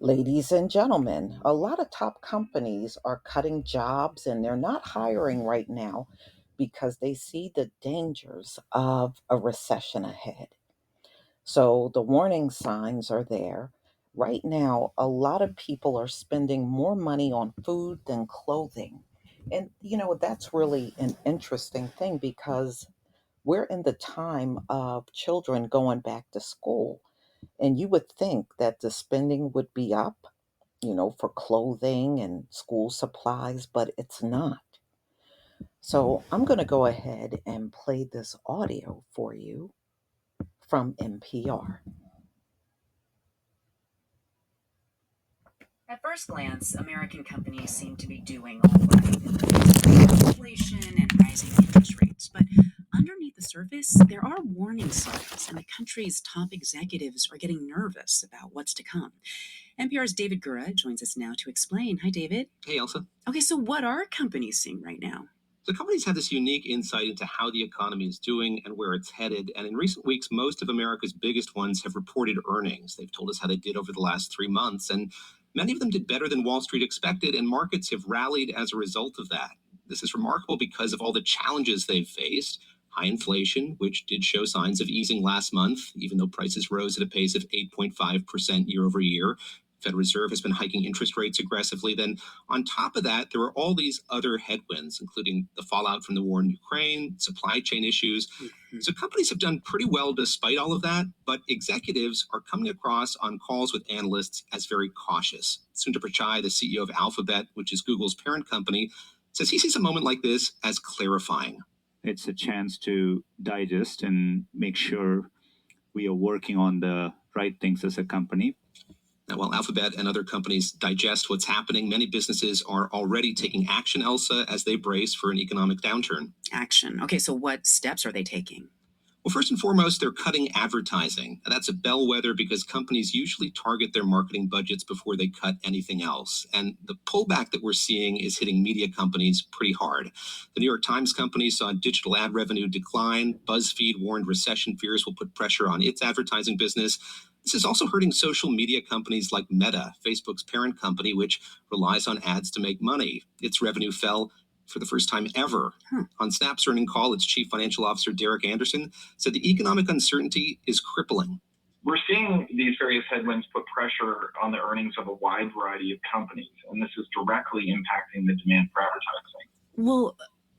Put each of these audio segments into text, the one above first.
Ladies and gentlemen, a lot of top companies are cutting jobs and they're not hiring right now because they see the dangers of a recession ahead. So the warning signs are there. Right now, a lot of people are spending more money on food than clothing. And, that's really an interesting thing because we're in the time of children going back to school. And you would think that the spending would be up, for clothing and school supplies, but it's not. So I'm going to go ahead and play this audio for you from NPR. At first glance, American companies seem to be doing all right in the face of inflation and rising interest rates. But underneath the surface, there are warning signs, and the country's top executives are getting nervous about what's to come. NPR's David Gura joins us now to explain. Hi, David. Hey, Elsa. Okay, so what are companies seeing right now? So companies have this unique insight into how the economy is doing and where it's headed. And in recent weeks, most of America's biggest ones have reported earnings. They've told us how they did over the last 3 months. And many of them did better than Wall Street expected, and markets have rallied as a result of that. This is remarkable because of all the challenges they've faced. High inflation, which did show signs of easing last month, even though prices rose at a pace of 8.5% year over year. Federal Reserve has been hiking interest rates aggressively. Then on top of that, there are all these other headwinds, including the fallout from the war in Ukraine, supply chain issues. So companies have done pretty well despite all of that, but executives are coming across on calls with analysts as very cautious. Sundar Pichai, the CEO of Alphabet, which is Google's parent company, says he sees a moment like this as clarifying. It's a chance to digest and make sure we are working on the right things as a company. Now, while Alphabet and other companies digest what's happening, many businesses are already taking action, Elsa, as they brace for an economic downturn. Action. Okay, so what steps are they taking? Well, first and foremost, they're cutting advertising. That's a bellwether because companies usually target their marketing budgets before they cut anything else. And the pullback that we're seeing is hitting media companies pretty hard. The New York Times company saw digital ad revenue decline. BuzzFeed warned recession fears will put pressure on its advertising business. This is also hurting social media companies like Meta, Facebook's parent company, which relies on ads to make money. Its revenue fell for the first time ever. On Snap's earning call, its chief financial officer, Derek Anderson, said the economic uncertainty is crippling. We're seeing these various headwinds put pressure on the earnings of a wide variety of companies, and this is directly impacting the demand for advertising. Well,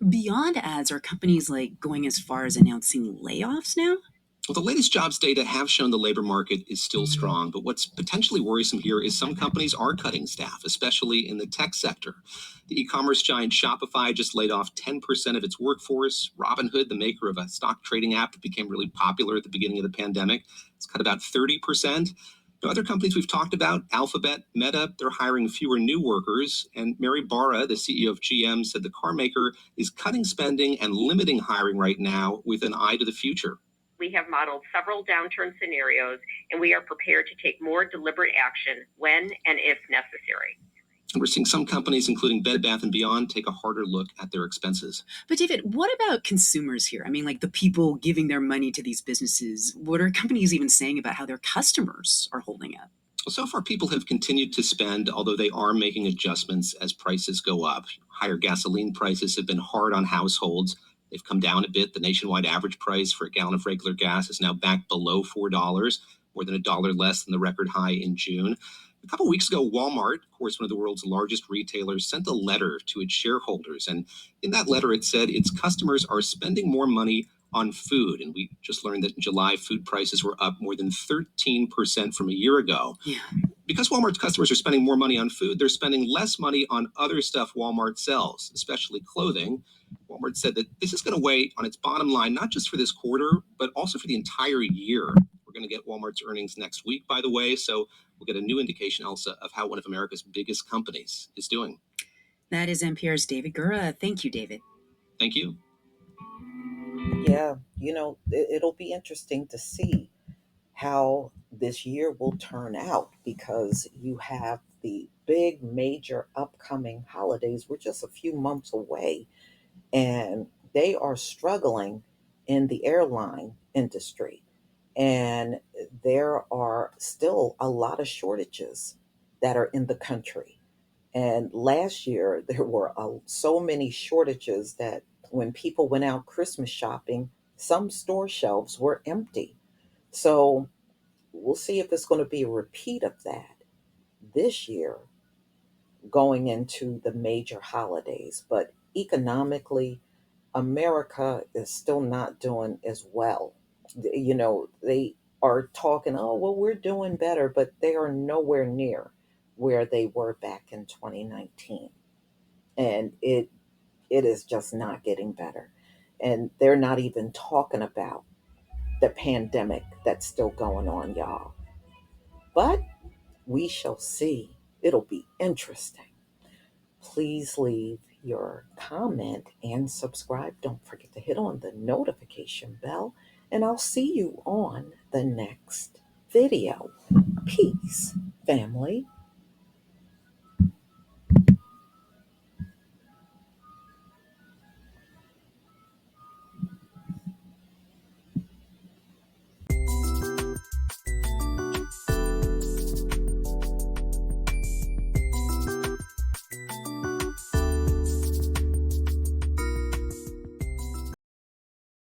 beyond ads, are companies like going as far as announcing layoffs now? Well, the latest jobs data have shown the labor market is still strong, but what's potentially worrisome here is some companies are cutting staff, especially in the tech sector. The e-commerce giant Shopify just laid off 10% of its workforce. Robinhood, the maker of a stock trading app that became really popular at the beginning of the pandemic, it's cut about 30%. Other companies we've talked about, Alphabet, Meta, they're hiring fewer new workers. And Mary Barra, the CEO of GM, said the car maker is cutting spending and limiting hiring right now with an eye to the future. We have modeled several downturn scenarios, and we are prepared to take more deliberate action when and if necessary. And we're seeing some companies, including Bed Bath & Beyond, take a harder look at their expenses. But David, what about consumers here? I mean, like the people giving their money to these businesses. What are companies even saying about how their customers are holding up? Well, so far, people have continued to spend, although they are making adjustments as prices go up. Higher gasoline prices have been hard on households. They've come down a bit. The nationwide average price for a gallon of regular gas is now back below $4, more than $1 less than the record high in June. A couple of weeks ago, Walmart, of course, one of the world's largest retailers, sent a letter to its shareholders. And in that letter, it said its customers are spending more money on food. And we just learned that in July, food prices were up more than 13% from a year ago. Yeah. Because Walmart's customers are spending more money on food, they're spending less money on other stuff Walmart sells, especially clothing. Walmart said that this is going to weigh on its bottom line, not just for this quarter, but also for the entire year. We're going to get Walmart's earnings next week, by the way, so we'll get a new indication, Elsa, of how one of America's biggest companies is doing. That is NPR's David Gura. Thank you, David. Thank you. Yeah, it'll be interesting to see how this year will turn out because you have the big major upcoming holidays. We're just a few months away, and they are struggling in the airline industry. And there are still a lot of shortages that are in the country. And last year, there were so many shortages that when people went out Christmas shopping, some store shelves were empty. So we'll see if it's going to be a repeat of that this year going into the major holidays. But economically, America is still not doing as well. You know, they are talking, oh, well, we're doing better, but they are nowhere near where they were back in 2019. And it is just not getting better. And they're not even talking about the pandemic that's still going on, y'all. But we shall see. It'll be interesting. Please leave your comment and subscribe. Don't forget to hit on the notification bell, and I'll see you on the next video. Peace, family.